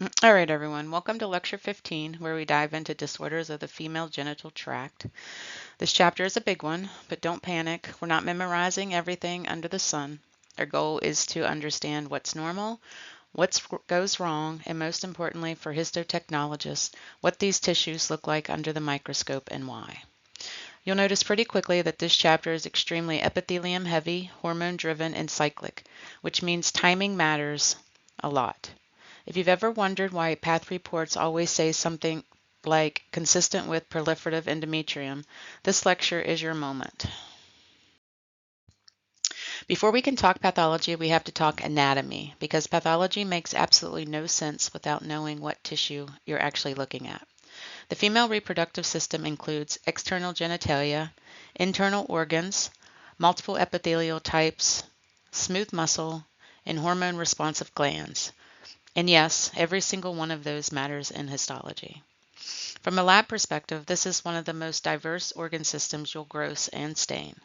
All right, everyone. Welcome to Lecture 15, where we dive into disorders of the female genital tract. This chapter is a big one, but don't panic. We're not memorizing everything under the sun. Our goal is to understand what's normal, what goes wrong, and most importantly for histotechnologists, what these tissues look like under the microscope and why. You'll notice pretty quickly that this chapter is extremely epithelium heavy, hormone driven, and cyclic, which means timing matters a lot. If you've ever wondered why path reports always say something like consistent with proliferative endometrium, this lecture is your moment. Before we can talk pathology, we have to talk anatomy, because pathology makes absolutely no sense without knowing what tissue you're actually looking at. The female reproductive system includes external genitalia, internal organs, multiple epithelial types, smooth muscle, and hormone-responsive glands. And yes, every single one of those matters in histology. From a lab perspective, this is one of the most diverse organ systems you'll gross and stain.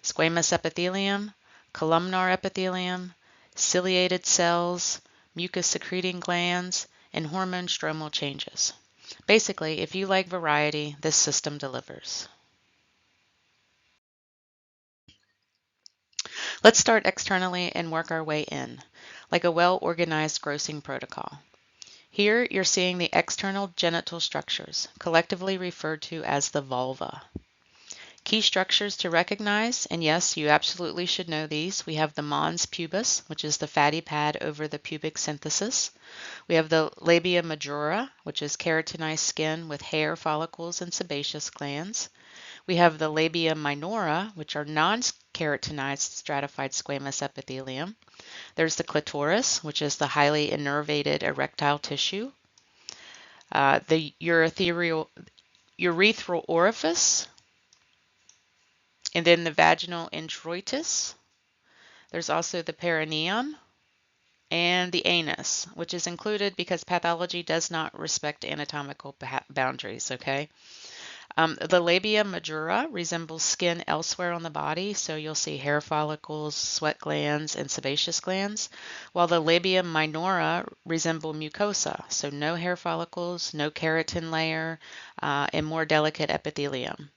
Squamous epithelium, columnar epithelium, ciliated cells, mucus-secreting glands, and hormone stromal changes. Basically, if you like variety, this system delivers. Let's start externally and work our way in, like a well-organized grossing protocol. Here, you're seeing the external genital structures, collectively referred to as the vulva. Key structures to recognize, and yes, you absolutely should know these. We have the mons pubis, which is the fatty pad over the pubic symphysis. We have the labia majora, which is keratinized skin with hair follicles and sebaceous glands. We have the labia minora, which are non-keratinized stratified squamous epithelium. There's the clitoris, which is the highly innervated erectile tissue. The urethral orifice, and then the vaginal introitus. There's also the perineum and the anus, which is included because pathology does not respect anatomical boundaries, okay? The labia majora resembles skin elsewhere on the body, so you'll see hair follicles, sweat glands, and sebaceous glands, while the labia minora resemble mucosa, so no hair follicles, no keratin layer, and more delicate epithelium.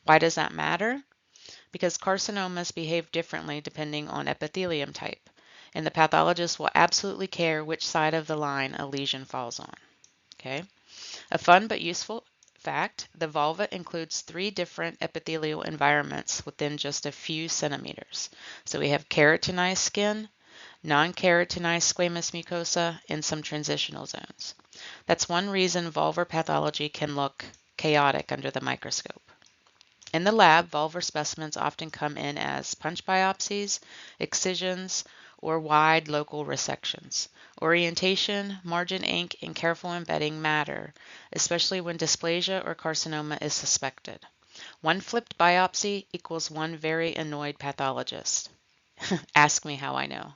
Why does that matter? Because carcinomas behave differently depending on epithelium type, and the pathologist will absolutely care which side of the line a lesion falls on. Okay? A fun but useful fact, the vulva includes 3 different epithelial environments within just a few centimeters. So we have keratinized skin, non-keratinized squamous mucosa, and some transitional zones. That's one reason vulvar pathology can look chaotic under the microscope. In the lab, vulvar specimens often come in as punch biopsies, excisions, or wide local resections. Orientation, margin ink, and careful embedding matter, especially when dysplasia or carcinoma is suspected. One flipped biopsy equals one very annoyed pathologist. Ask me how I know.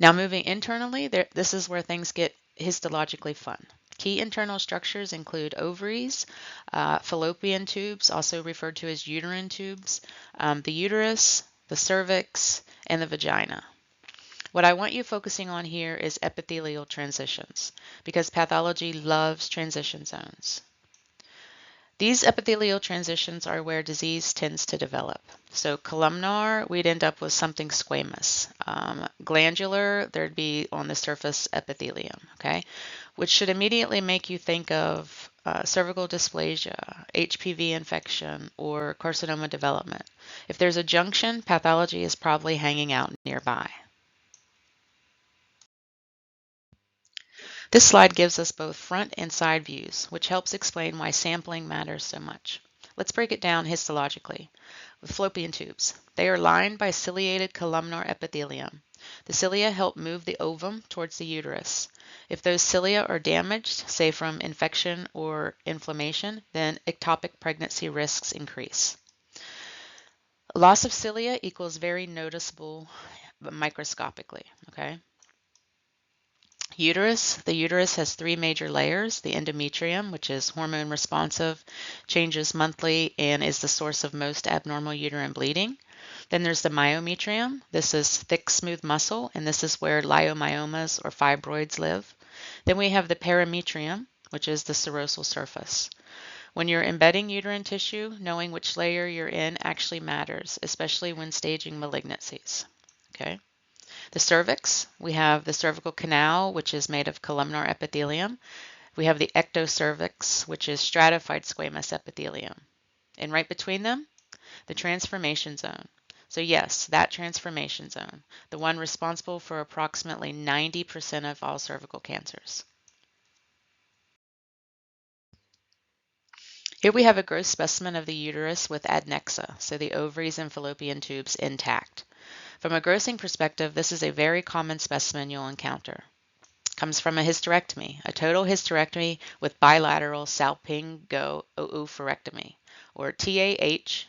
Now moving internally, this is where things get histologically fun. Key internal structures include ovaries, fallopian tubes, also referred to as uterine tubes, the uterus, the cervix, and the vagina. What I want you focusing on here is epithelial transitions, because pathology loves transition zones. These epithelial transitions are where disease tends to develop. So columnar, we'd end up with something squamous. Glandular, there'd be on the surface epithelium, okay? Which should immediately make you think of cervical dysplasia, HPV infection, or carcinoma development. If there's a junction, pathology is probably hanging out nearby. This slide gives us both front and side views, which helps explain why sampling matters so much. Let's break it down histologically. With fallopian tubes, they are lined by ciliated columnar epithelium. The cilia help move the ovum towards the uterus. If those cilia are damaged, say from infection or inflammation, then ectopic pregnancy risks increase. Loss of cilia equals very noticeable microscopically, okay? Uterus. The uterus has 3 major layers. The endometrium, which is hormone responsive, changes monthly, and is the source of most abnormal uterine bleeding. Then there's the myometrium. This is thick, smooth muscle, and this is where leiomyomas or fibroids live. Then we have the perimetrium, which is the serosal surface. When you're embedding uterine tissue, knowing which layer you're in actually matters, especially when staging malignancies. Okay. The cervix, we have the cervical canal, which is made of columnar epithelium. We have the ectocervix, which is stratified squamous epithelium. And right between them, the transformation zone. So yes, that transformation zone, the one responsible for approximately 90% of all cervical cancers. Here we have a gross specimen of the uterus with adnexa, so the ovaries and fallopian tubes intact. From a grossing perspective, this is a very common specimen you'll encounter. It comes from a hysterectomy, a total hysterectomy with bilateral salpingo-oophorectomy, or TAH-BSO,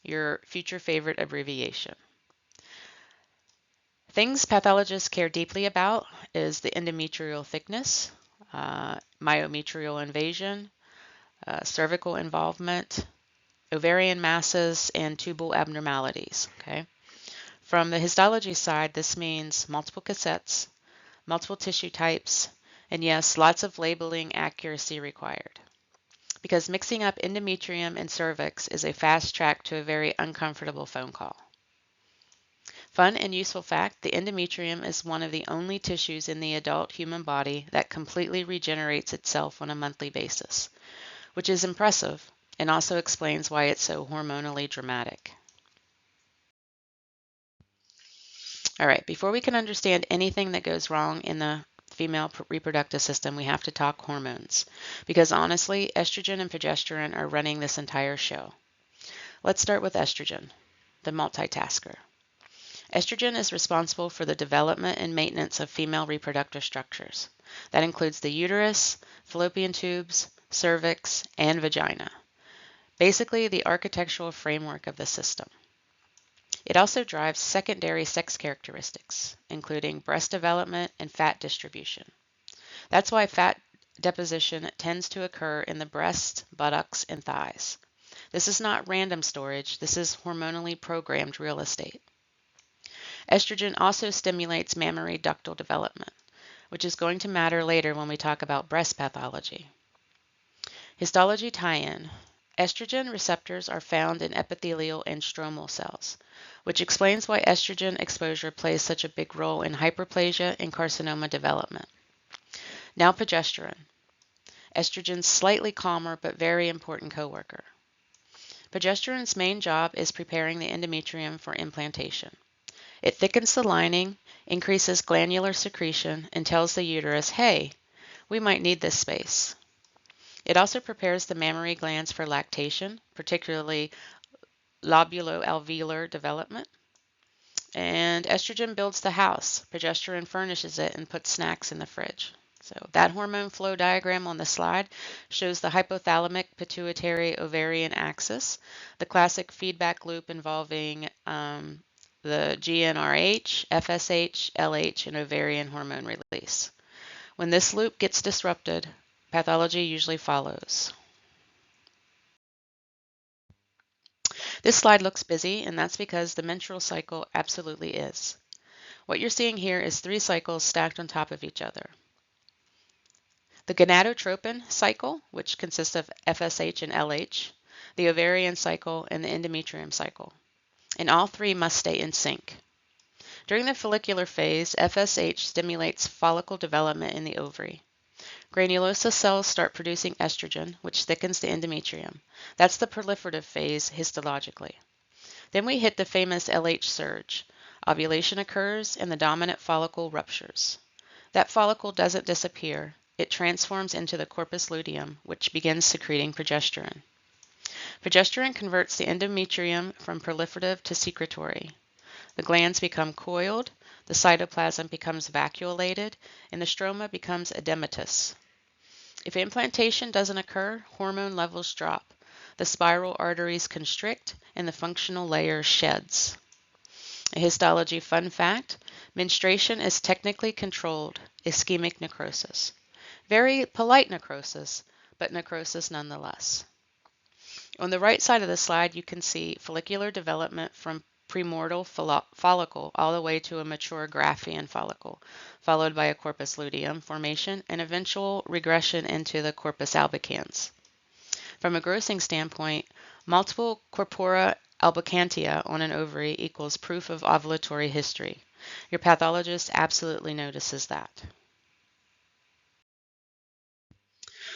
your future favorite abbreviation. Things pathologists care deeply about is the endometrial thickness, myometrial invasion, cervical involvement, ovarian masses, and tubal abnormalities. Okay. From the histology side, this means multiple cassettes, multiple tissue types, and yes, lots of labeling accuracy required. Because mixing up endometrium and cervix is a fast track to a very uncomfortable phone call. Fun and useful fact, the endometrium is one of the only tissues in the adult human body that completely regenerates itself on a monthly basis, which is impressive and also explains why it's so hormonally dramatic. All right, before we can understand anything that goes wrong in the female reproductive system, we have to talk hormones, because honestly, estrogen and progesterone are running this entire show. Let's start with estrogen, the multitasker. Estrogen is responsible for the development and maintenance of female reproductive structures. That includes the uterus, fallopian tubes, cervix, and vagina. Basically, the architectural framework of the system. It also drives secondary sex characteristics, including breast development and fat distribution. That's why fat deposition tends to occur in the breast, buttocks, and thighs. This is not random storage, this is hormonally programmed real estate. Estrogen also stimulates mammary ductal development, which is going to matter later when we talk about breast pathology. Histology tie-in. Estrogen receptors are found in epithelial and stromal cells, which explains why estrogen exposure plays such a big role in hyperplasia and carcinoma development. Now progesterone. Estrogen's slightly calmer but very important coworker. Progesterone's main job is preparing the endometrium for implantation. It thickens the lining, increases glandular secretion, and tells the uterus, hey, we might need this space. It also prepares the mammary glands for lactation, particularly lobulo-alveolar development. And estrogen builds the house. Progesterone furnishes it and puts snacks in the fridge. So that hormone flow diagram on the slide shows the hypothalamic pituitary ovarian axis, the classic feedback loop involving the GnRH, FSH, LH, and ovarian hormone release. When this loop gets disrupted, pathology usually follows. This slide looks busy, and that's because the menstrual cycle absolutely is. What you're seeing here is 3 cycles stacked on top of each other. The gonadotropin cycle, which consists of FSH and LH, the ovarian cycle, and the endometrium cycle. And all 3 must stay in sync. During the follicular phase, FSH stimulates follicle development in the ovary. Granulosa cells start producing estrogen, which thickens the endometrium. That's the proliferative phase histologically. Then we hit the famous LH surge. Ovulation occurs and the dominant follicle ruptures. That follicle doesn't disappear. It transforms into the corpus luteum, which begins secreting progesterone. Progesterone converts the endometrium from proliferative to secretory. The glands become coiled, the cytoplasm becomes vacuolated, and the stroma becomes edematous. If implantation doesn't occur, hormone levels drop. The spiral arteries constrict, and the functional layer sheds. A histology fun fact, menstruation is technically controlled ischemic necrosis. Very polite necrosis, but necrosis nonetheless. On the right side of the slide, you can see follicular development from premortal follicle all the way to a mature Graafian follicle, followed by a corpus luteum formation and eventual regression into the corpus albicans. From a grossing standpoint, multiple corpora albicantia on an ovary equals proof of ovulatory history. Your pathologist absolutely notices that.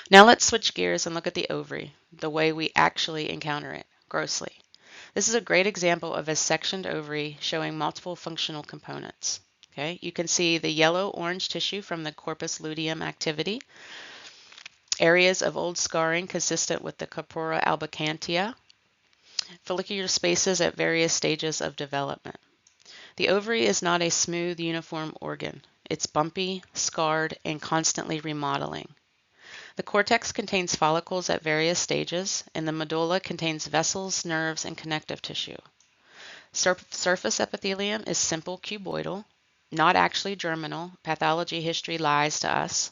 Now let's switch gears and look at the ovary, the way we actually encounter it, grossly. This is a great example of a sectioned ovary showing multiple functional components. Okay, you can see the yellow-orange tissue from the corpus luteum activity, areas of old scarring consistent with the corpora albicantia, follicular spaces at various stages of development. The ovary is not a smooth, uniform organ. It's bumpy, scarred, and constantly remodeling. The cortex contains follicles at various stages, and the medulla contains vessels, nerves, and connective tissue. Surface epithelium is simple cuboidal, not actually germinal. Pathology history lies to us.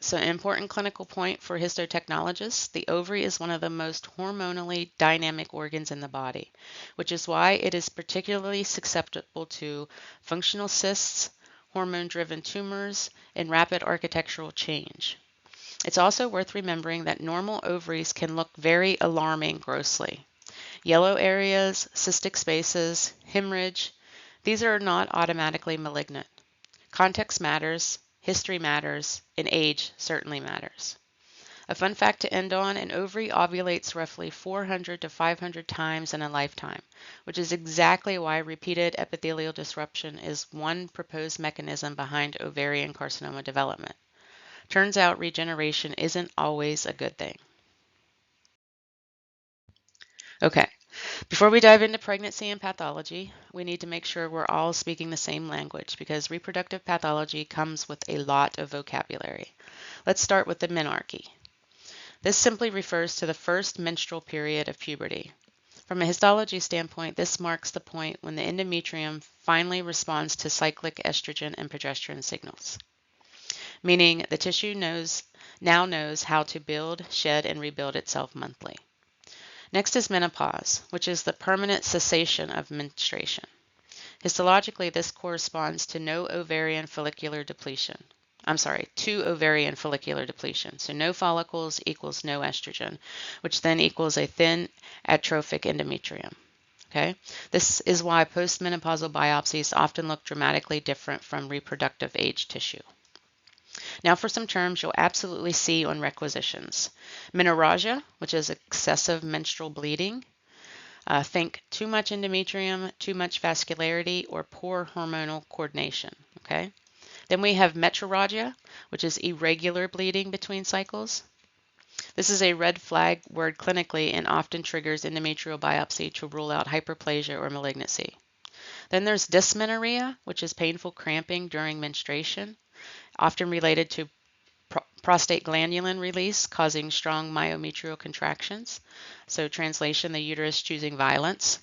So an important clinical point for histotechnologists, the ovary is one of the most hormonally dynamic organs in the body, which is why it is particularly susceptible to functional cysts, hormone-driven tumors, and rapid architectural change. It's also worth remembering that normal ovaries can look very alarming grossly. Yellow areas, cystic spaces, hemorrhage, these are not automatically malignant. Context matters, history matters, and age certainly matters. A fun fact to end on, an ovary ovulates roughly 400 to 500 times in a lifetime, which is exactly why repeated epithelial disruption is one proposed mechanism behind ovarian carcinoma development. Turns out regeneration isn't always a good thing. Okay, before we dive into pregnancy and pathology, we need to make sure we're all speaking the same language because reproductive pathology comes with a lot of vocabulary. Let's start with the menarche. This simply refers to the first menstrual period of puberty. From a histology standpoint, this marks the point when the endometrium finally responds to cyclic estrogen and progesterone signals, meaning the tissue now knows how to build, shed, and rebuild itself monthly. Next is menopause, which is the permanent cessation of menstruation. Histologically, this corresponds to two ovarian follicular depletion. So no follicles equals no estrogen, which then equals a thin atrophic endometrium. Okay? This is why postmenopausal biopsies often look dramatically different from reproductive age tissue. Now for some terms you'll absolutely see on requisitions. Menorrhagia, which is excessive menstrual bleeding. Think too much endometrium, too much vascularity, or poor hormonal coordination. Okay. Then we have metrorrhagia, which is irregular bleeding between cycles. This is a red flag word clinically and often triggers endometrial biopsy to rule out hyperplasia or malignancy. Then there's dysmenorrhea, which is painful cramping during menstruation, often related to prostate glandulin release causing strong myometrial contractions. So translation, the uterus choosing violence.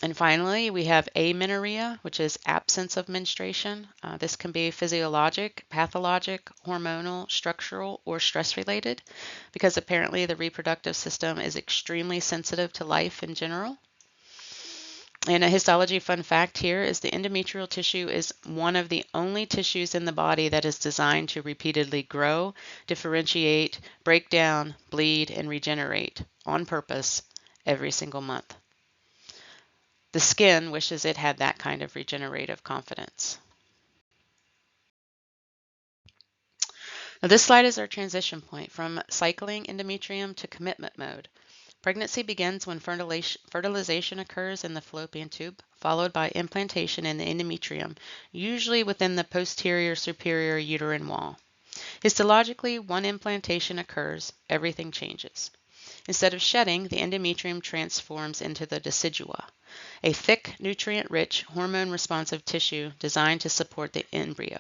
And finally, we have amenorrhea, which is absence of menstruation. This can be physiologic, pathologic, hormonal, structural, or stress-related, because apparently the reproductive system is extremely sensitive to life in general. And a histology fun fact here is the endometrial tissue is one of the only tissues in the body that is designed to repeatedly grow, differentiate, break down, bleed, and regenerate on purpose every single month. The skin wishes it had that kind of regenerative confidence. Now this slide is our transition point from cycling endometrium to commitment mode. Pregnancy begins when fertilization occurs in the fallopian tube, followed by implantation in the endometrium, usually within the posterior superior uterine wall. Histologically, one implantation occurs, everything changes. Instead of shedding, the endometrium transforms into the decidua, a thick, nutrient-rich, hormone-responsive tissue designed to support the embryo.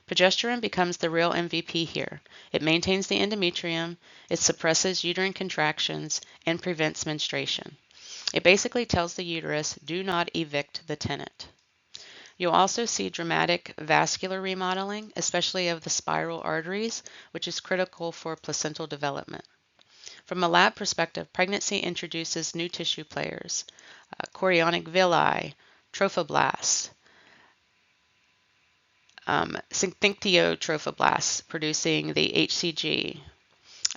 Progesterone becomes the real MVP here. It maintains the endometrium, it suppresses uterine contractions, and prevents menstruation. It basically tells the uterus, do not evict the tenant. You'll also see dramatic vascular remodeling, especially of the spiral arteries, which is critical for placental development. From a lab perspective, pregnancy introduces new tissue players, chorionic villi, trophoblasts, syncytiotrophoblasts producing the HCG.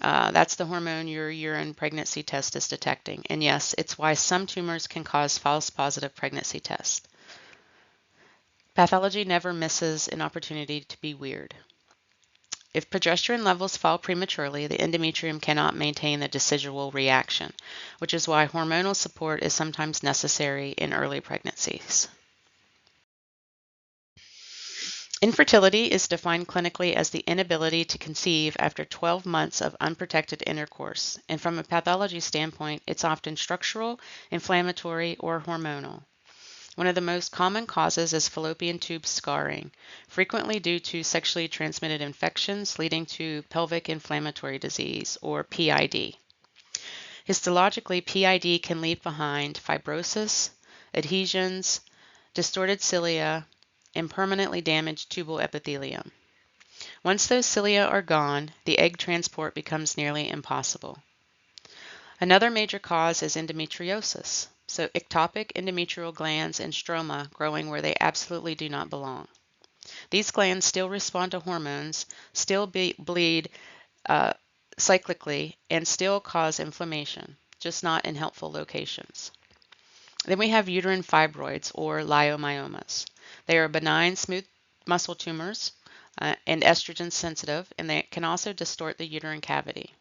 That's the hormone your urine pregnancy test is detecting. And yes, it's why some tumors can cause false positive pregnancy tests. Pathology never misses an opportunity to be weird. If progesterone levels fall prematurely, the endometrium cannot maintain the decidual reaction, which is why hormonal support is sometimes necessary in early pregnancies. Infertility is defined clinically as the inability to conceive after 12 months of unprotected intercourse, and from a pathology standpoint, it's often structural, inflammatory, or hormonal. One of the most common causes is fallopian tube scarring, frequently due to sexually transmitted infections leading to pelvic inflammatory disease, or PID. Histologically, PID can leave behind fibrosis, adhesions, distorted cilia, and permanently damaged tubal epithelium. Once those cilia are gone, the egg transport becomes nearly impossible. Another major cause is endometriosis, so ectopic endometrial glands and stroma growing where they absolutely do not belong. These glands still respond to hormones, still bleed cyclically, and still cause inflammation, just not in helpful locations. Then we have uterine fibroids, or leiomyomas. They are benign, smooth muscle tumors and estrogen sensitive, and they can also distort the uterine cavity.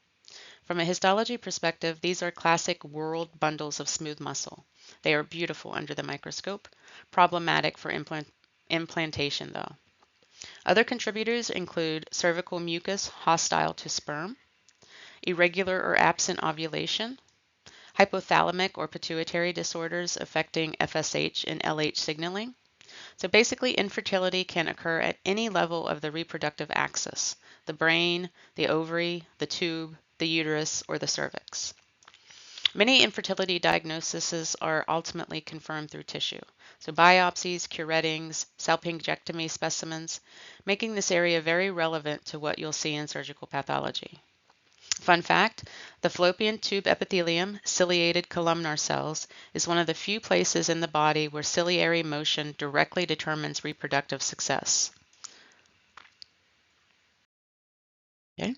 From a histology perspective, these are classic whorled bundles of smooth muscle. They are beautiful under the microscope, problematic for implantation though. Other contributors include cervical mucus hostile to sperm, irregular or absent ovulation, hypothalamic or pituitary disorders affecting FSH and LH signaling. So basically, infertility can occur at any level of the reproductive axis: the brain, the ovary, the tube, the uterus, or the cervix. Many infertility diagnoses are ultimately confirmed through tissue, so biopsies, curettings, salpingectomy specimens, making this area very relevant to what you'll see in surgical pathology. Fun fact, the fallopian tube epithelium, ciliated columnar cells, is one of the few places in the body where ciliary motion directly determines reproductive success. Okay.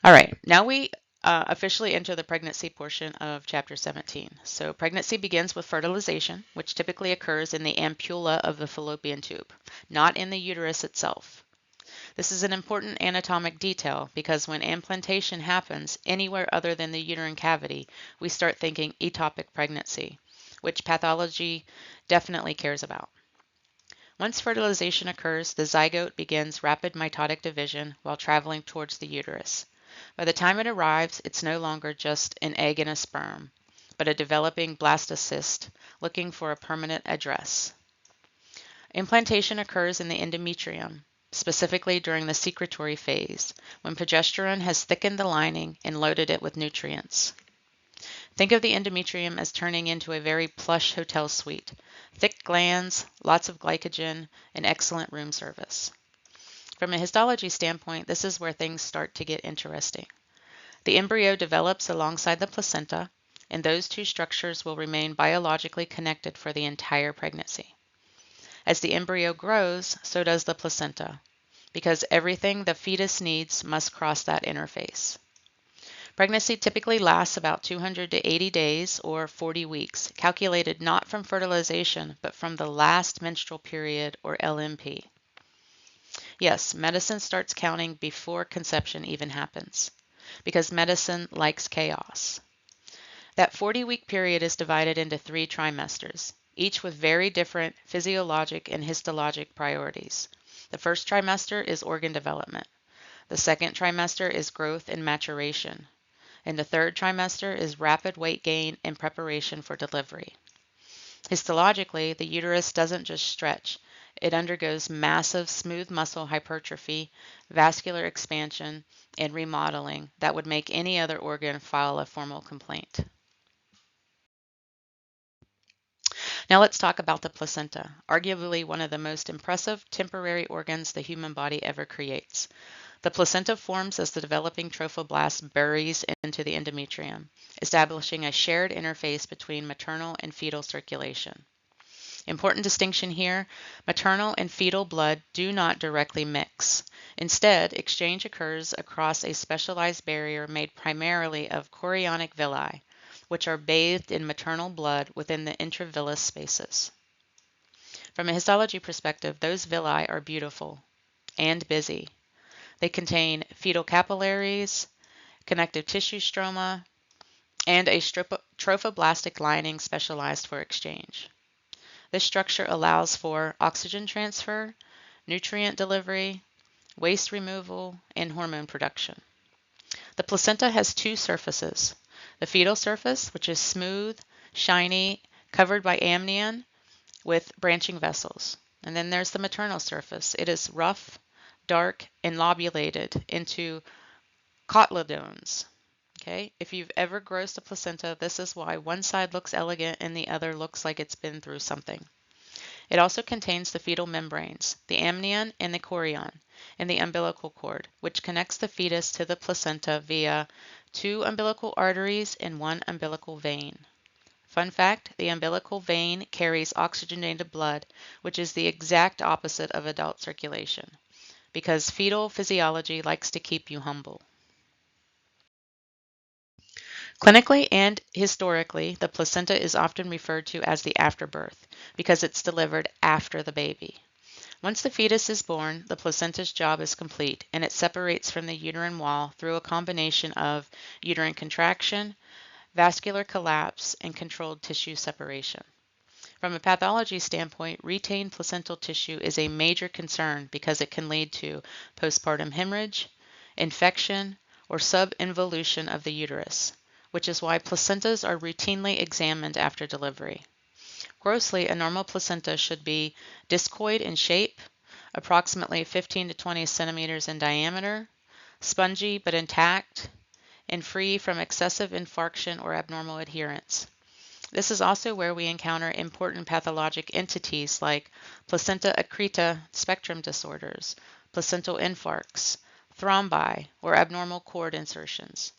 All right, now we officially enter the pregnancy portion of Chapter 17. So pregnancy begins with fertilization, which typically occurs in the ampulla of the fallopian tube, not in the uterus itself. This is an important anatomic detail because when implantation happens anywhere other than the uterine cavity, we start thinking ectopic pregnancy, which pathology definitely cares about. Once fertilization occurs, the zygote begins rapid mitotic division while traveling towards the uterus. By the time it arrives, it's no longer just an egg and a sperm, but a developing blastocyst looking for a permanent address. Implantation occurs in the endometrium, specifically during the secretory phase, when progesterone has thickened the lining and loaded it with nutrients. Think of the endometrium as turning into a very plush hotel suite: thick glands, lots of glycogen, and excellent room service. From a histology standpoint, this is where things start to get interesting. The embryo develops alongside the placenta, and those two structures will remain biologically connected for the entire pregnancy. As the embryo grows, so does the placenta, because everything the fetus needs must cross that interface. Pregnancy typically lasts about 200 to 80 days or 40 weeks, calculated not from fertilization, but from the last menstrual period or LMP. Yes, medicine starts counting before conception even happens, because medicine likes chaos. That 40-week period is divided into 3 trimesters, each with very different physiologic and histologic priorities. The first trimester is organ development. The second trimester is growth and maturation. And the third trimester is rapid weight gain and preparation for delivery. Histologically, the uterus doesn't just stretch. It undergoes massive smooth muscle hypertrophy, vascular expansion, and remodeling that would make any other organ file a formal complaint. Now let's talk about the placenta, arguably one of the most impressive temporary organs the human body ever creates. The placenta forms as the developing trophoblast buries into the endometrium, establishing a shared interface between maternal and fetal circulation. Important distinction here, maternal and fetal blood do not directly mix. Instead, exchange occurs across a specialized barrier made primarily of chorionic villi, which are bathed in maternal blood within the intravillous spaces. From a histology perspective, those villi are beautiful and busy. They contain fetal capillaries, connective tissue stroma, and a trophoblastic lining specialized for exchange. This structure allows for oxygen transfer, nutrient delivery, waste removal, and hormone production. The placenta has two surfaces. The fetal surface, which is smooth, shiny, covered by amnion with branching vessels. And then there's the maternal surface. It is rough, dark, and lobulated into cotyledones. Okay, if you've ever grossed a placenta, this is why one side looks elegant and the other looks like it's been through something. It also contains the fetal membranes, the amnion and the chorion, and the umbilical cord, which connects the fetus to the placenta via 2 umbilical arteries and 1 umbilical vein. Fun fact, the umbilical vein carries oxygenated blood, which is the exact opposite of adult circulation, because fetal physiology likes to keep you humble. Clinically and historically, the placenta is often referred to as the afterbirth because it's delivered after the baby. Once the fetus is born, the placenta's job is complete and it separates from the uterine wall through a combination of uterine contraction, vascular collapse, and controlled tissue separation. From a pathology standpoint, retained placental tissue is a major concern because it can lead to postpartum hemorrhage, infection, or subinvolution of the uterus, which is why placentas are routinely examined after delivery. Grossly, a normal placenta should be discoid in shape, approximately 15 to 20 centimeters in diameter, spongy but intact, and free from excessive infarction or abnormal adherence. This is also where we encounter important pathologic entities like placenta accreta spectrum disorders, placental infarcts, thrombi, or abnormal cord insertions.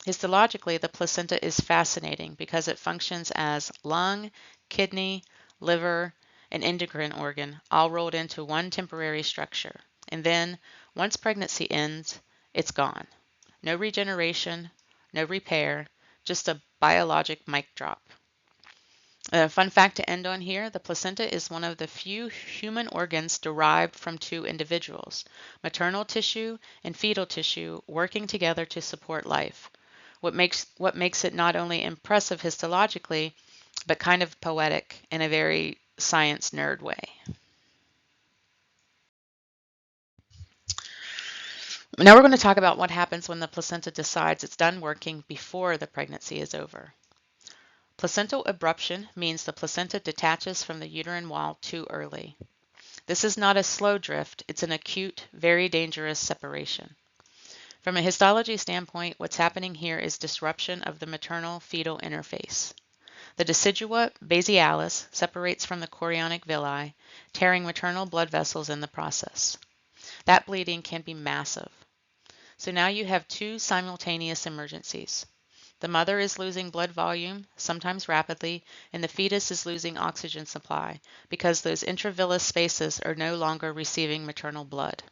Histologically, the placenta is fascinating because it functions as lung, kidney, liver, and endocrine organ all rolled into one temporary structure. And then, once pregnancy ends, it's gone. No regeneration, no repair, just a biologic mic drop. A fun fact to end on here, the placenta is one of the few human organs derived from two individuals, maternal tissue and fetal tissue working together to support life. What makes it not only impressive histologically, but kind of poetic in a very science nerd way. Now we're going to talk about what happens when the placenta decides it's done working before the pregnancy is over. Placental abruption means the placenta detaches from the uterine wall too early. This is not a slow drift, it's an acute, very dangerous separation. From a histology standpoint, what's happening here is disruption of the maternal-fetal interface. The decidua basialis separates from the chorionic villi, tearing maternal blood vessels in the process. That bleeding can be massive. So now you have two simultaneous emergencies. The mother is losing blood volume, sometimes rapidly, and the fetus is losing oxygen supply because those intravillous spaces are no longer receiving maternal blood.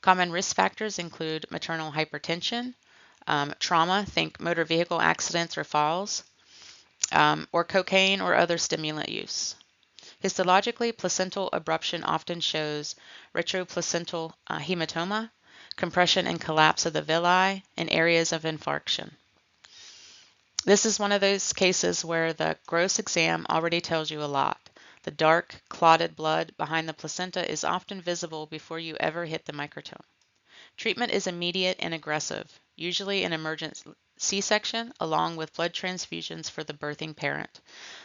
Common risk factors include maternal hypertension, trauma, think motor vehicle accidents or falls, or cocaine or other stimulant use. Histologically, placental abruption often shows retroplacental hematoma, compression and collapse of the villi, and areas of infarction. This is one of those cases where the gross exam already tells you a lot. The dark, clotted blood behind the placenta is often visible before you ever hit the microtome. Treatment is immediate and aggressive, usually an emergent C-section along with blood transfusions for the birthing parent.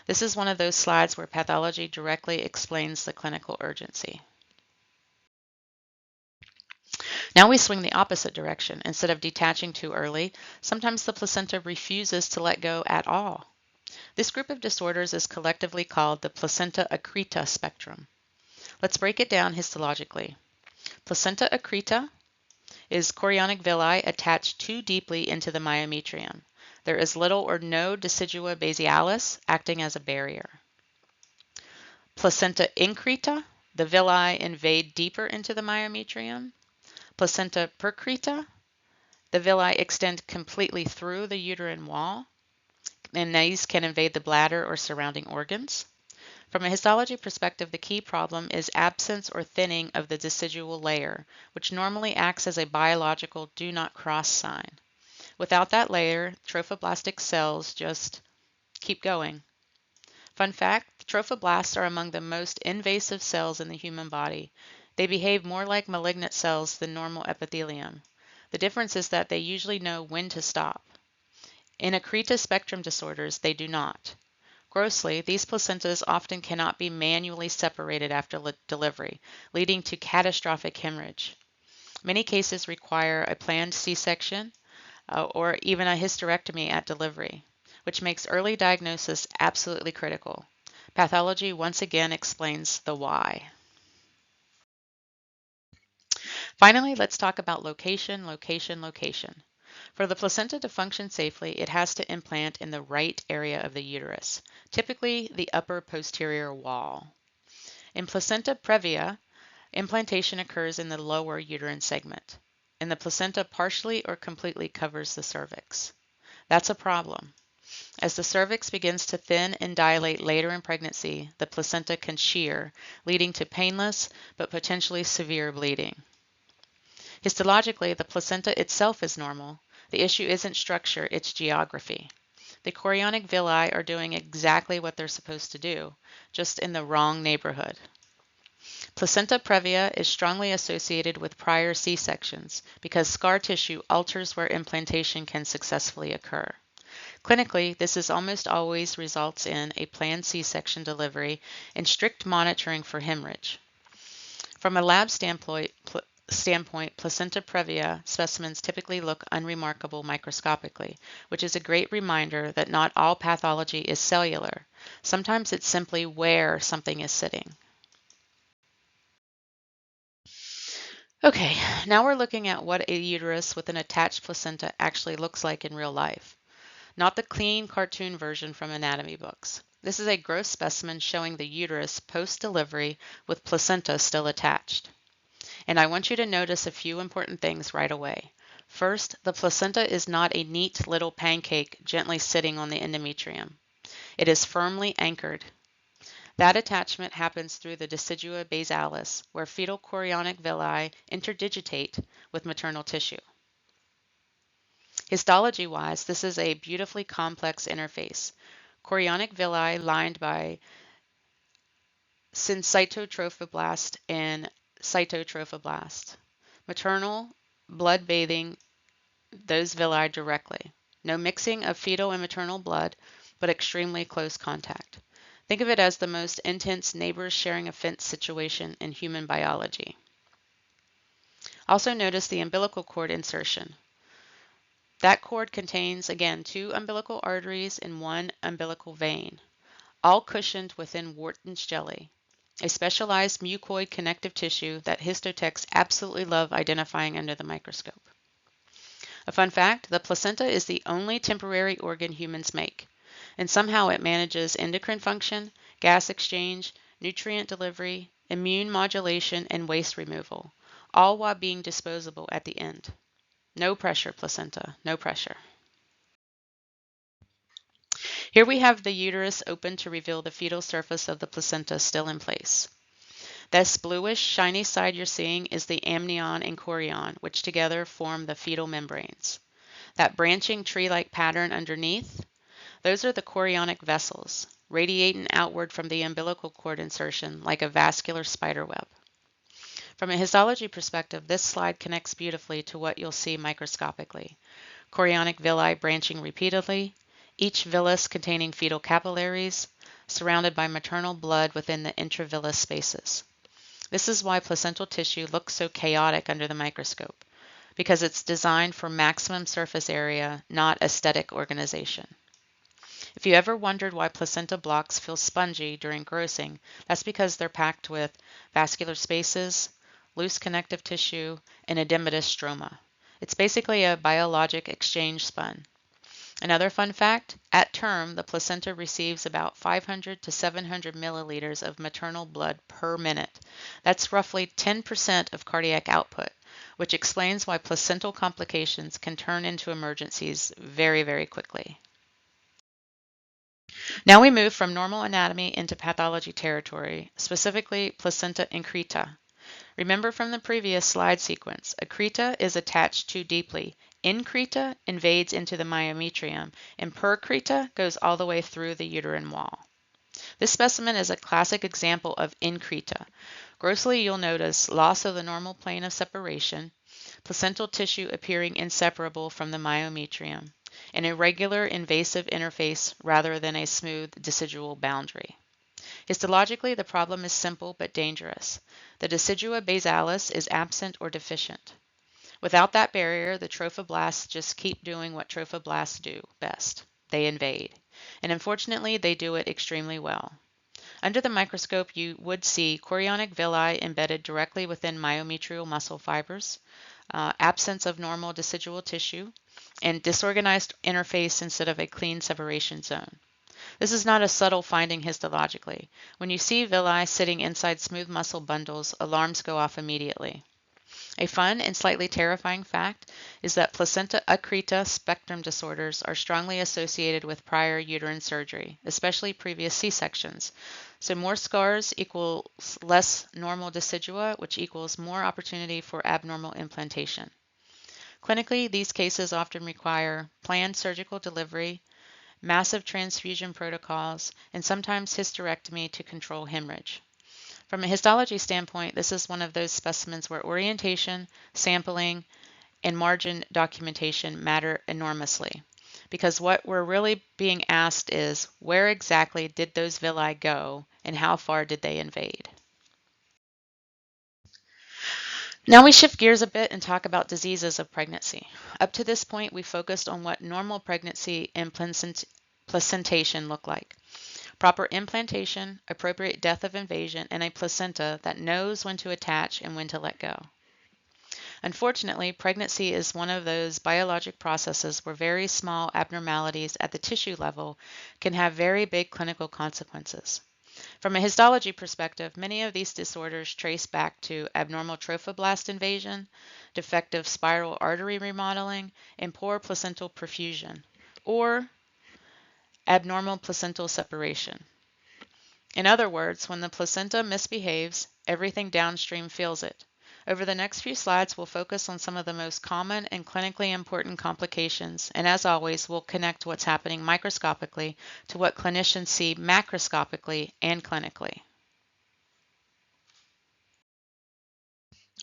This is one of those slides where pathology directly explains the clinical urgency. Now we swing the opposite direction. Instead of detaching too early, sometimes the placenta refuses to let go at all. This group of disorders is collectively called the placenta accreta spectrum. Let's break it down histologically. Placenta accreta Is chorionic villi attached too deeply into the myometrium? There is little or no decidua basialis acting as a barrier. Placenta increta, the villi invade deeper into the myometrium. Placenta percreta, the villi extend completely through the uterine wall, and these can invade the bladder or surrounding organs. From a histology perspective, the key problem is absence or thinning of the decidual layer, which normally acts as a biological do not cross sign. Without that layer, trophoblastic cells just keep going. Fun fact, trophoblasts are among the most invasive cells in the human body. They behave more like malignant cells than normal epithelium. The difference is that they usually know when to stop. In accreta spectrum disorders, they do not. Grossly, these placentas often cannot be manually separated after delivery, leading to catastrophic hemorrhage. Many cases require a planned C-section or even a hysterectomy at delivery, which makes early diagnosis absolutely critical. Pathology once again explains the why. Finally, let's talk about location. For the placenta to function safely, it has to implant in the right area of the uterus, typically the upper posterior wall. In placenta previa, implantation occurs in the lower uterine segment, and the placenta partially or completely covers the cervix. That's a problem. As the cervix begins to thin and dilate later in pregnancy, the placenta can shear, leading to painless but potentially severe bleeding. Histologically, the placenta itself is normal. The issue isn't structure, it's geography. The chorionic villi are doing exactly what they're supposed to do, just in the wrong neighborhood. Placenta previa is strongly associated with prior C-sections because scar tissue alters where implantation can successfully occur. Clinically, this almost always results in a planned C-section delivery and strict monitoring for hemorrhage. From a lab standpoint, placenta previa specimens typically look unremarkable microscopically, which is a great reminder that not all pathology is cellular. Sometimes it's simply where something is sitting. Okay, now we're looking at what a uterus with an attached placenta actually looks like in real life, not the clean cartoon version from anatomy books. This is a gross specimen showing the uterus post-delivery with placenta still attached. And I want you to notice a few important things right away. First, the placenta is not a neat little pancake gently sitting on the endometrium. It is firmly anchored. That attachment happens through the decidua basalis, where fetal chorionic villi interdigitate with maternal tissue. Histology-wise, this is a beautifully complex interface. Chorionic villi lined by syncytotrophoblast and cytotrophoblast. Maternal blood bathing those villi directly. No mixing of fetal and maternal blood, but extremely close contact. Think of it as the most intense neighbors sharing a fence situation in human biology. Also notice the umbilical cord insertion. That cord contains, again, 2 umbilical arteries and 1 umbilical vein, all cushioned within Wharton's jelly, a specialized mucoid connective tissue that histotechs absolutely love identifying under the microscope. A fun fact, the placenta is the only temporary organ humans make, and somehow it manages endocrine function, gas exchange, nutrient delivery, immune modulation, and waste removal, all while being disposable at the end. No pressure, placenta, no pressure. Here we have the uterus open to reveal the fetal surface of the placenta still in place. This bluish, shiny side you're seeing is the amnion and chorion, which together form the fetal membranes. That branching tree-like pattern underneath, those are the chorionic vessels, radiating outward from the umbilical cord insertion like a vascular spider web. From a histology perspective, this slide connects beautifully to what you'll see microscopically. Chorionic villi branching repeatedly, each villus containing fetal capillaries, surrounded by maternal blood within the intravillous spaces. This is why placental tissue looks so chaotic under the microscope, because it's designed for maximum surface area, not aesthetic organization. If you ever wondered why placenta blocks feel spongy during grossing, that's because they're packed with vascular spaces, loose connective tissue, and edematous stroma. It's basically a biologic exchange spun. Another fun fact, at term, the placenta receives about 500 to 700 milliliters of maternal blood per minute. That's roughly 10% of cardiac output, which explains why placental complications can turn into emergencies very, very quickly. Now we move from normal anatomy into pathology territory, specifically placenta increta. Remember from the previous slide sequence, accreta is attached too deeply. Increta invades into the myometrium, and percreta goes all the way through the uterine wall. This specimen is a classic example of increta. Grossly, you'll notice loss of the normal plane of separation, placental tissue appearing inseparable from the myometrium, an irregular invasive interface rather than a smooth decidual boundary. Histologically, the problem is simple but dangerous. The decidua basalis is absent or deficient. Without that barrier, the trophoblasts just keep doing what trophoblasts do best. They invade. And unfortunately, they do it extremely well. Under the microscope, you would see chorionic villi embedded directly within myometrial muscle fibers, absence of normal decidual tissue, and disorganized interface instead of a clean separation zone. This is not a subtle finding histologically. When you see villi sitting inside smooth muscle bundles, alarms go off immediately. A fun and slightly terrifying fact is that placenta accreta spectrum disorders are strongly associated with prior uterine surgery, especially previous C-sections. So more scars equals less normal decidua, which equals more opportunity for abnormal implantation. Clinically, these cases often require planned surgical delivery, massive transfusion protocols, and sometimes hysterectomy to control hemorrhage. From a histology standpoint, this is one of those specimens where orientation, sampling, and margin documentation matter enormously. Because what we're really being asked is, where exactly did those villi go and how far did they invade? Now we shift gears a bit and talk about diseases of pregnancy. Up to this point, we focused on what normal pregnancy and placentation look like. Proper implantation, appropriate depth of invasion, and a placenta that knows when to attach and when to let go. Unfortunately, pregnancy is one of those biologic processes where very small abnormalities at the tissue level can have very big clinical consequences. From a histology perspective, many of these disorders trace back to abnormal trophoblast invasion, defective spiral artery remodeling, and poor placental perfusion, or abnormal placental separation. In other words, when the placenta misbehaves, everything downstream feels it. Over the next few slides, we'll focus on some of the most common and clinically important complications, and as always, we'll connect what's happening microscopically to what clinicians see macroscopically and clinically.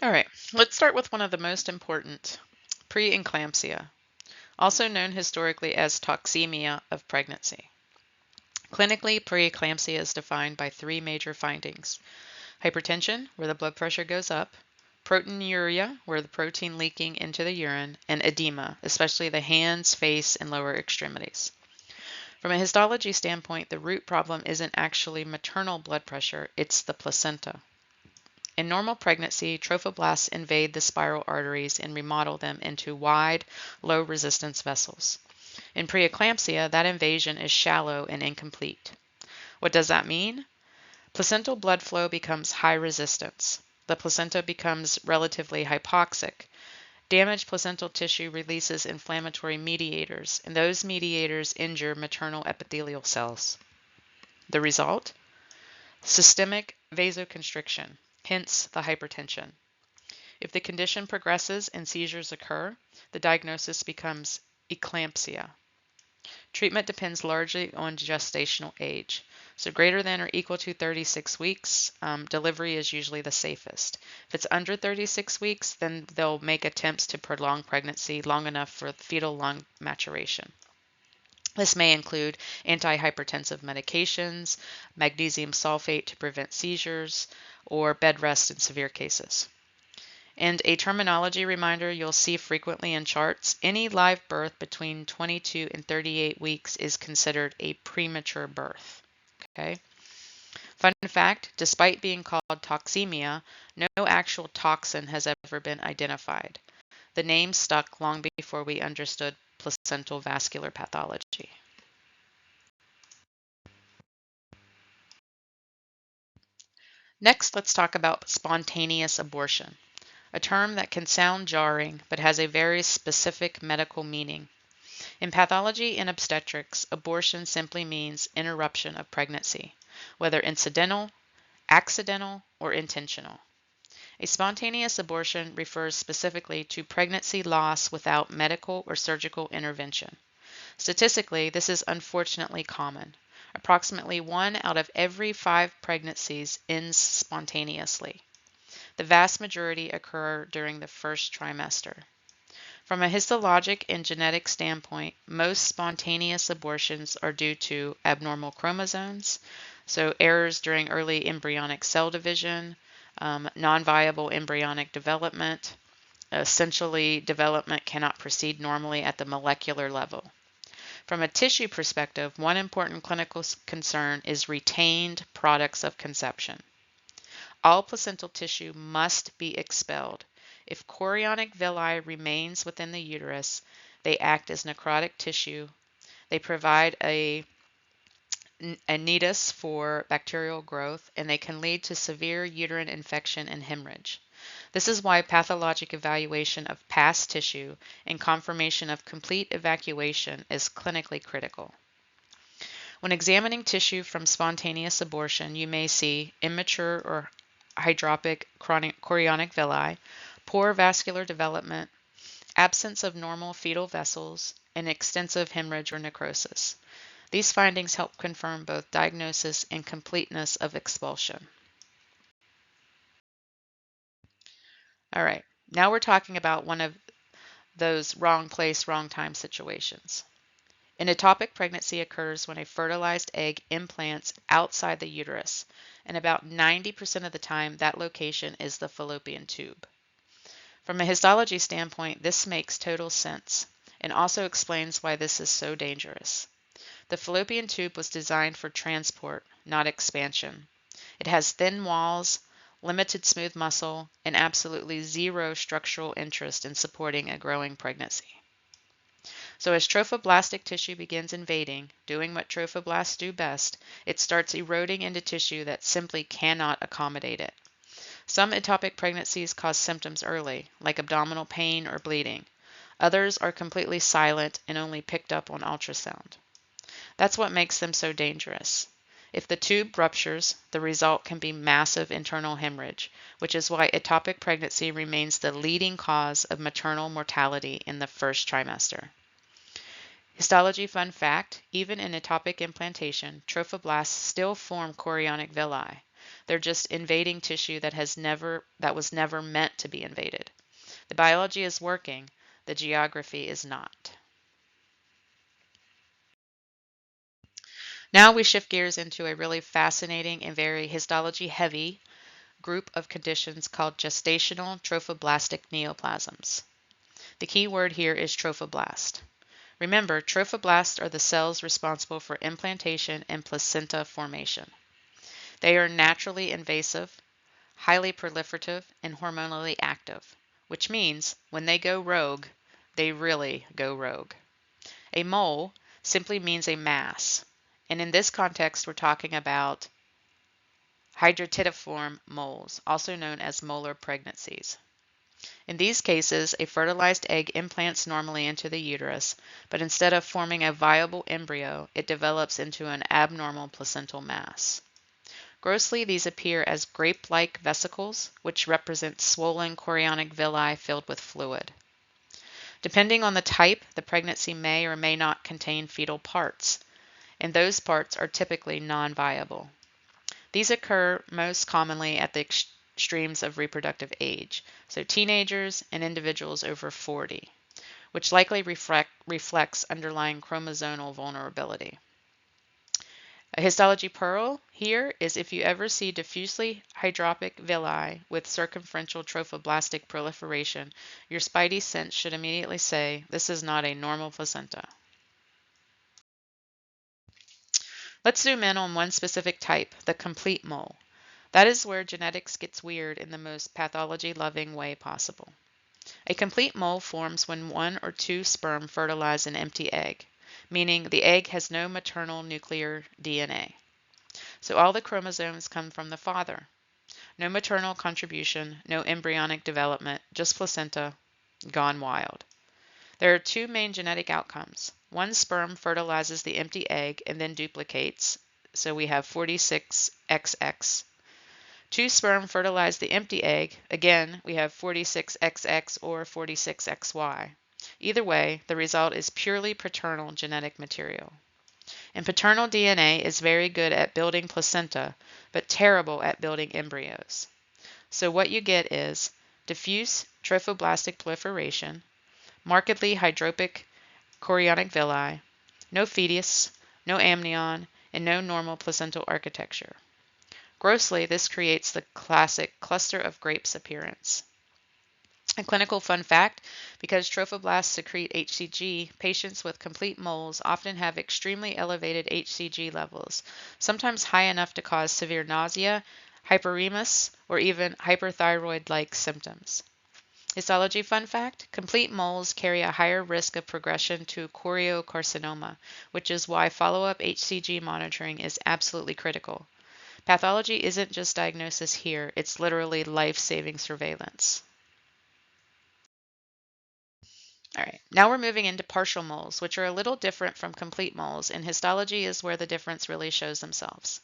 All right, let's start with one of the most important, preeclampsia, also known historically as toxemia of pregnancy. Clinically, preeclampsia is defined by three major findings: hypertension, where the blood pressure goes up; proteinuria, where the protein leaking into the urine; and edema, especially the hands, face, and lower extremities. From a histology standpoint, the root problem isn't actually maternal blood pressure, it's the placenta. In normal pregnancy, trophoblasts invade the spiral arteries and remodel them into wide, low-resistance vessels. In preeclampsia, that invasion is shallow and incomplete. What does that mean? Placental blood flow becomes high resistance. The placenta becomes relatively hypoxic. Damaged placental tissue releases inflammatory mediators, and those mediators injure maternal epithelial cells. The result? Systemic vasoconstriction, hence the hypertension. If the condition progresses and seizures occur, the diagnosis becomes eclampsia. Treatment depends largely on gestational age. So greater than or equal to 36 weeks, delivery is usually the safest. If it's under 36 weeks, then they'll make attempts to prolong pregnancy long enough for fetal lung maturation. This may include antihypertensive medications, magnesium sulfate to prevent seizures, or bed rest in severe cases. And a terminology reminder you'll see frequently in charts: any live birth between 22 and 38 weeks is considered a premature birth. Okay. Fun fact, despite being called toxemia, no actual toxin has ever been identified. The name stuck long before we understood placental vascular pathology. Next, let's talk about spontaneous abortion, a term that can sound jarring but has a very specific medical meaning. In pathology and obstetrics, abortion simply means interruption of pregnancy, whether incidental, accidental, or intentional. A spontaneous abortion refers specifically to pregnancy loss without medical or surgical intervention. Statistically, this is unfortunately common. Approximately 1 out of every 5 pregnancies ends spontaneously. The vast majority occur during the first trimester. From a histologic and genetic standpoint, most spontaneous abortions are due to abnormal chromosomes, so errors during early embryonic cell division, non-viable embryonic development. Essentially, development cannot proceed normally at the molecular level. From a tissue perspective, one important clinical concern is retained products of conception. All placental tissue must be expelled. If chorionic villi remains within the uterus, they act as necrotic tissue. They provide a nidus for bacterial growth, and they can lead to severe uterine infection and hemorrhage. This is why pathologic evaluation of past tissue and confirmation of complete evacuation is clinically critical. When examining tissue from spontaneous abortion, you may see immature or hydropic chorionic villi, poor vascular development, absence of normal fetal vessels, and extensive hemorrhage or necrosis. These findings help confirm both diagnosis and completeness of expulsion. All right, now we're talking about one of those wrong place, wrong time situations. An ectopic pregnancy occurs when a fertilized egg implants outside the uterus, and about 90% of the time that location is the fallopian tube. From a histology standpoint, this makes total sense and also explains why this is so dangerous. The fallopian tube was designed for transport, not expansion. It has thin walls, limited smooth muscle, and absolutely zero structural interest in supporting a growing pregnancy. So as trophoblastic tissue begins invading, doing what trophoblasts do best, it starts eroding into tissue that simply cannot accommodate it. Some ectopic pregnancies cause symptoms early, like abdominal pain or bleeding. Others are completely silent and only picked up on ultrasound. That's what makes them so dangerous. If the tube ruptures, the result can be massive internal hemorrhage, which is why ectopic pregnancy remains the leading cause of maternal mortality in the first trimester. Histology fun fact, even in ectopic implantation, trophoblasts still form chorionic villi. They're just invading tissue that was never meant to be invaded. The biology is working, the geography is not. Now we shift gears into a really fascinating and very histology heavy group of conditions called gestational trophoblastic neoplasms. The key word here is trophoblast. Remember, trophoblasts are the cells responsible for implantation and placenta formation. They are naturally invasive, highly proliferative, and hormonally active, which means when they go rogue, they really go rogue. A mole simply means a mass, and in this context, we're talking about hydatidiform moles, also known as molar pregnancies. In these cases, a fertilized egg implants normally into the uterus, but instead of forming a viable embryo, it develops into an abnormal placental mass. Grossly, these appear as grape-like vesicles, which represent swollen chorionic villi filled with fluid. Depending on the type, the pregnancy may or may not contain fetal parts, and those parts are typically non-viable. These occur most commonly at the extremes of reproductive age, so teenagers and individuals over 40, which likely reflects underlying chromosomal vulnerability. A histology pearl here is if you ever see diffusely hydropic villi with circumferential trophoblastic proliferation, your spidey sense should immediately say, this is not a normal placenta. Let's zoom in on one specific type, the complete mole. That is where genetics gets weird in the most pathology-loving way possible. A complete mole forms when one or two sperm fertilize an empty egg, meaning the egg has no maternal nuclear DNA. So all the chromosomes come from the father. No maternal contribution, no embryonic development, just placenta gone wild. There are two main genetic outcomes. One sperm fertilizes the empty egg and then duplicates, so we have 46XX. Two sperm fertilize the empty egg, again we have 46XX or 46XY. Either way, the result is purely paternal genetic material. And paternal DNA is very good at building placenta, but terrible at building embryos. So what you get is diffuse trophoblastic proliferation, markedly hydropic chorionic villi, no fetus, no amnion, and no normal placental architecture. Grossly, this creates the classic cluster of grapes appearance. A clinical fun fact, because trophoblasts secrete HCG, patients with complete moles often have extremely elevated HCG levels, sometimes high enough to cause severe nausea, hyperemesis, or even hyperthyroid-like symptoms. Histology fun fact, complete moles carry a higher risk of progression to choriocarcinoma, which is why follow-up HCG monitoring is absolutely critical. Pathology isn't just diagnosis here, it's literally life-saving surveillance. All right, now we're moving into partial moles, which are a little different from complete moles, and histology is where the difference really shows themselves.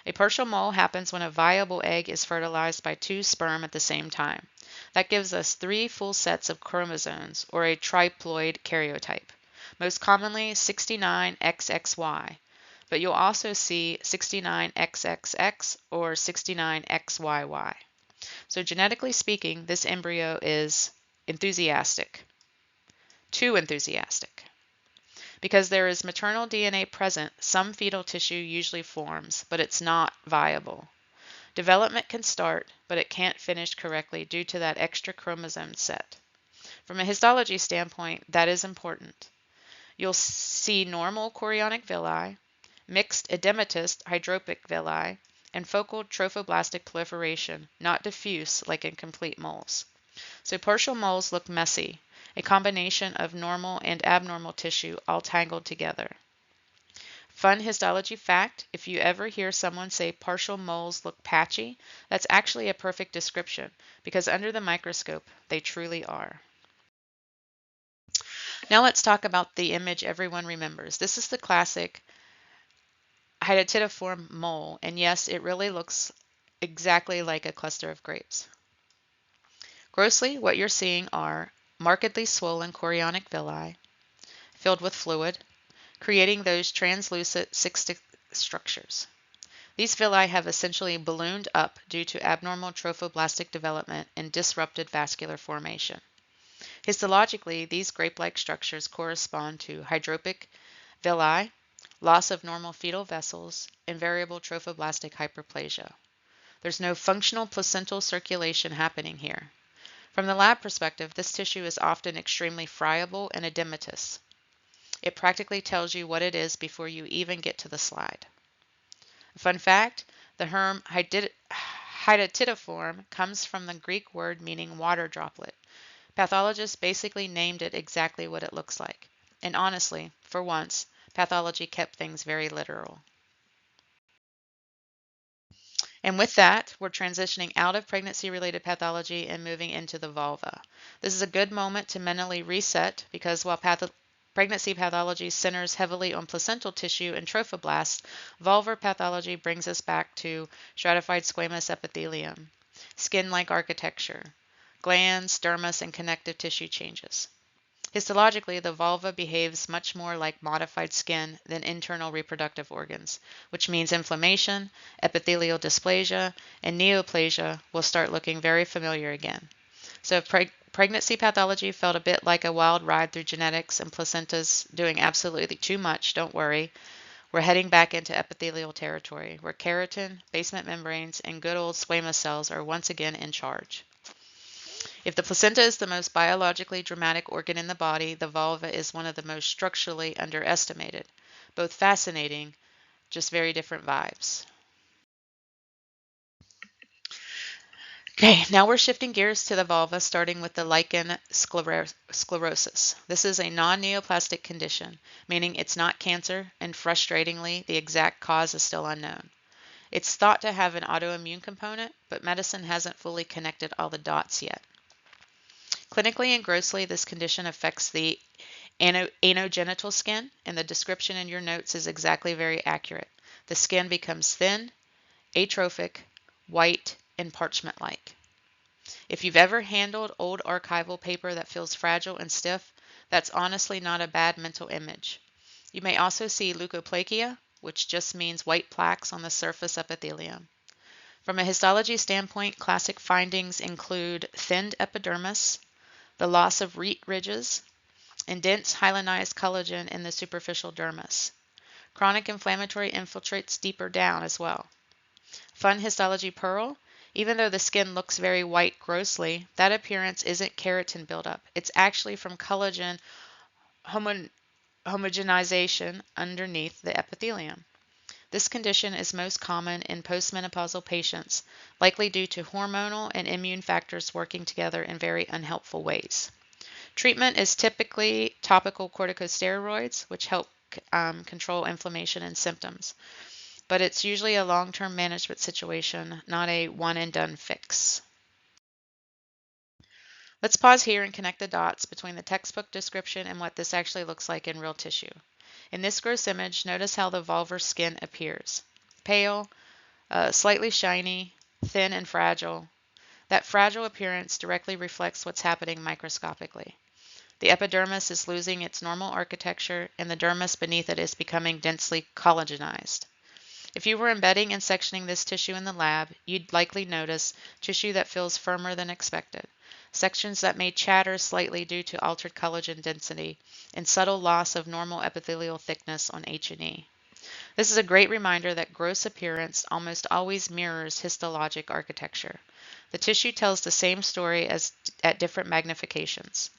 A partial mole happens when a viable egg is fertilized by two sperm at the same time. That gives us 3 full sets of chromosomes, or a triploid karyotype, most commonly 69XXY, but you'll also see 69XXX or 69XYY. So genetically speaking, this embryo is enthusiastic. Too enthusiastic. Because there is maternal DNA present, some fetal tissue usually forms, but it's not viable. Development can start, but it can't finish correctly due to that extra chromosome set. From a histology standpoint, that is important. You'll see normal chorionic villi, mixed edematous hydropic villi, and focal trophoblastic proliferation, not diffuse like in complete moles. So partial moles look messy, a combination of normal and abnormal tissue all tangled together. Fun histology fact, if you ever hear someone say partial moles look patchy, that's actually a perfect description because under the microscope, they truly are. Now let's talk about the image everyone remembers. This is the classic hydatidiform mole, and yes, it really looks exactly like a cluster of grapes. Grossly, what you're seeing are markedly swollen chorionic villi filled with fluid, creating those translucent cystic structures. These villi have essentially ballooned up due to abnormal trophoblastic development and disrupted vascular formation. Histologically, these grape-like structures correspond to hydropic villi, loss of normal fetal vessels, and variable trophoblastic hyperplasia. There's no functional placental circulation happening here. From the lab perspective, this tissue is often extremely friable and edematous. It practically tells you what it is before you even get to the slide. A fun fact, the term hydatidiform comes from the Greek word meaning water droplet. Pathologists basically named it exactly what it looks like. And honestly, for once, pathology kept things very literal. And with that, we're transitioning out of pregnancy-related pathology and moving into the vulva. This is a good moment to mentally reset because while pregnancy pathology centers heavily on placental tissue and trophoblasts, vulvar pathology brings us back to stratified squamous epithelium, skin-like architecture, glands, dermis, and connective tissue changes. Histologically, the vulva behaves much more like modified skin than internal reproductive organs, which means inflammation, epithelial dysplasia, and neoplasia will start looking very familiar again. So if pregnancy pathology felt a bit like a wild ride through genetics and placentas doing absolutely too much, don't worry. We're heading back into epithelial territory, where keratin, basement membranes, and good old squamous cells are once again in charge. If the placenta is the most biologically dramatic organ in the body, the vulva is one of the most structurally underestimated. Both fascinating, just very different vibes. Okay, now we're shifting gears to the vulva, starting with the lichen sclerosus. This is a non-neoplastic condition, meaning it's not cancer, and frustratingly, the exact cause is still unknown. It's thought to have an autoimmune component, but medicine hasn't fully connected all the dots yet. Clinically and grossly, this condition affects the anogenital skin, and the description in your notes is exactly very accurate. The skin becomes thin, atrophic, white, and parchment-like. If you've ever handled old archival paper that feels fragile and stiff, that's honestly not a bad mental image. You may also see leukoplakia, which just means white plaques on the surface epithelium. From a histology standpoint, classic findings include thinned epidermis, the loss of rete ridges, and dense hyalinized collagen in the superficial dermis. Chronic inflammatory infiltrates deeper down as well. Fun histology pearl: even though the skin looks very white grossly, that appearance isn't keratin buildup. It's actually from collagen homogenization underneath the epithelium. This condition is most common in postmenopausal patients, likely due to hormonal and immune factors working together in very unhelpful ways. Treatment is typically topical corticosteroids, which help control inflammation and symptoms, but it's usually a long-term management situation, not a one-and-done fix. Let's pause here and connect the dots between the textbook description and what this actually looks like in real tissue. In this gross image, notice how the vulvar skin appears. Pale, slightly shiny, thin and fragile. That fragile appearance directly reflects what's happening microscopically. The epidermis is losing its normal architecture, and the dermis beneath it is becoming densely collagenized. If you were embedding and sectioning this tissue in the lab, you'd likely notice tissue that feels firmer than expected, sections that may chatter slightly due to altered collagen density, and subtle loss of normal epithelial thickness on H&E. This is a great reminder that gross appearance almost always mirrors histologic architecture. The tissue tells the same story as at different magnifications.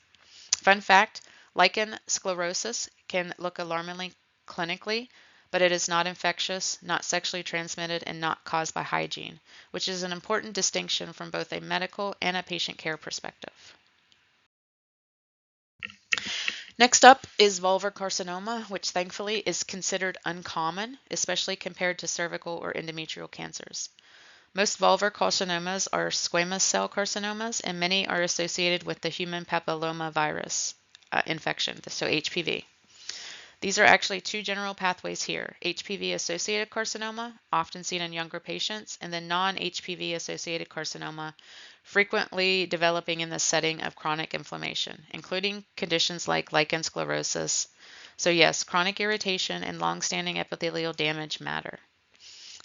Fun fact: lichen sclerosus can look alarmingly clinically, but it is not infectious, not sexually transmitted, and not caused by hygiene, which is an important distinction from both a medical and a patient care perspective. Next up is vulvar carcinoma, which thankfully is considered uncommon, especially compared to cervical or endometrial cancers. Most vulvar carcinomas are squamous cell carcinomas, and many are associated with the human papillomavirus infection, so HPV. These are actually two general pathways here: HPV-associated carcinoma, often seen in younger patients, and then non-HPV-associated carcinoma, frequently developing in the setting of chronic inflammation, including conditions like lichen sclerosus. So yes, chronic irritation and long-standing epithelial damage matter.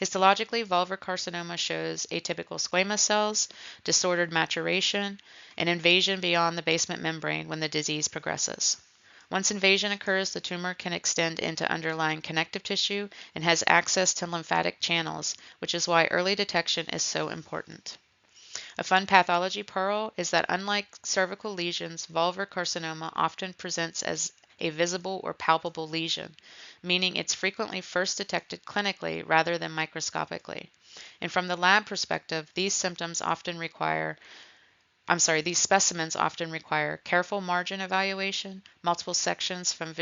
Histologically, vulvar carcinoma shows atypical squamous cells, disordered maturation, and invasion beyond the basement membrane when the disease progresses. Once invasion occurs, the tumor can extend into underlying connective tissue and has access to lymphatic channels, which is why early detection is so important. A fun pathology pearl is that unlike cervical lesions, vulvar carcinoma often presents as a visible or palpable lesion, meaning it's frequently first detected clinically rather than microscopically. And from the lab perspective, these specimens often require careful margin evaluation, multiple sections from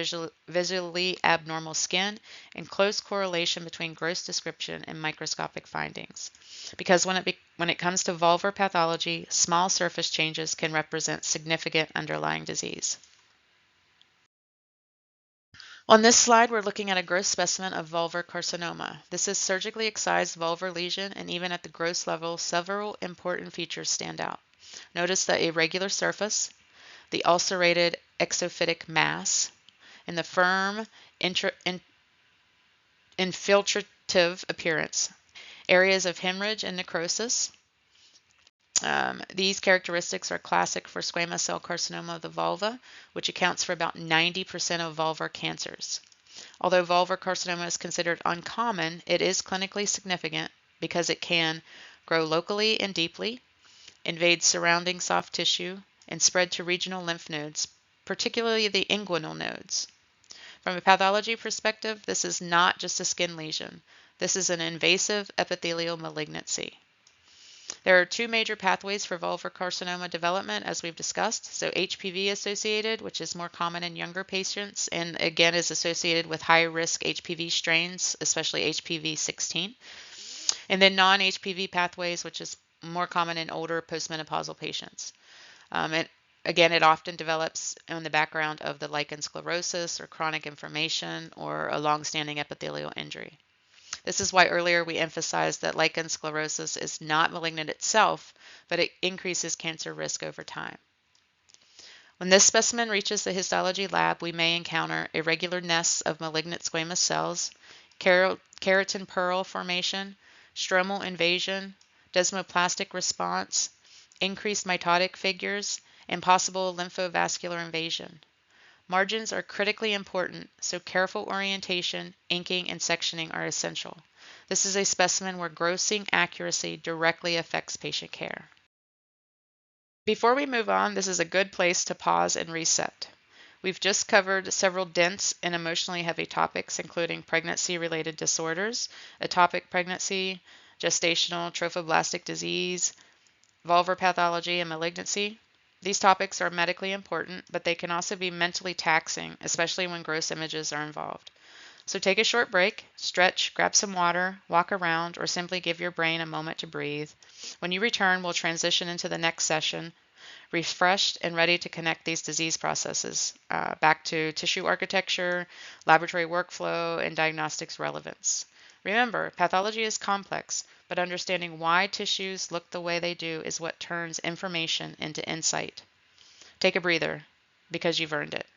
visually abnormal skin, and close correlation between gross description and microscopic findings. Because when it comes to vulvar pathology, small surface changes can represent significant underlying disease. On this slide, we're looking at a gross specimen of vulvar carcinoma. This is surgically excised vulvar lesion, and even at the gross level, several important features stand out. Notice the irregular surface, the ulcerated exophytic mass, and the firm infiltrative appearance. Areas of hemorrhage and necrosis. These characteristics are classic for squamous cell carcinoma of the vulva, which accounts for about 90% of vulvar cancers. Although vulvar carcinoma is considered uncommon, it is clinically significant because it can grow locally and deeply, invade surrounding soft tissue, and spread to regional lymph nodes, particularly the inguinal nodes. From a pathology perspective, this is not just a skin lesion. This is an invasive epithelial malignancy. There are two major pathways for vulvar carcinoma development, as we've discussed. So HPV associated, which is more common in younger patients, and again is associated with high-risk HPV strains, especially HPV 16. And then non-HPV pathways, which is more common in older postmenopausal patients. And again, it often develops in the background of the lichen sclerosis or chronic inflammation or a long-standing epithelial injury. This is why earlier we emphasized that lichen sclerosis is not malignant itself, but it increases cancer risk over time. When this specimen reaches the histology lab, we may encounter irregular nests of malignant squamous cells, keratin pearl formation, stromal invasion, desmoplastic response, increased mitotic figures, and possible lymphovascular invasion. Margins are critically important, so careful orientation, inking, and sectioning are essential. This is a specimen where grossing accuracy directly affects patient care. Before we move on, this is a good place to pause and reset. We've just covered several dense and emotionally heavy topics, including pregnancy-related disorders, ectopic pregnancy, gestational trophoblastic disease, vulvar pathology, and malignancy. These topics are medically important, but they can also be mentally taxing, especially when gross images are involved. So take a short break, stretch, grab some water, walk around, or simply give your brain a moment to breathe. When you return, we'll transition into the next session, refreshed and ready to connect these disease processes back to tissue architecture, laboratory workflow, and diagnostics relevance. Remember, pathology is complex, but understanding why tissues look the way they do is what turns information into insight. Take a breather, because you've earned it.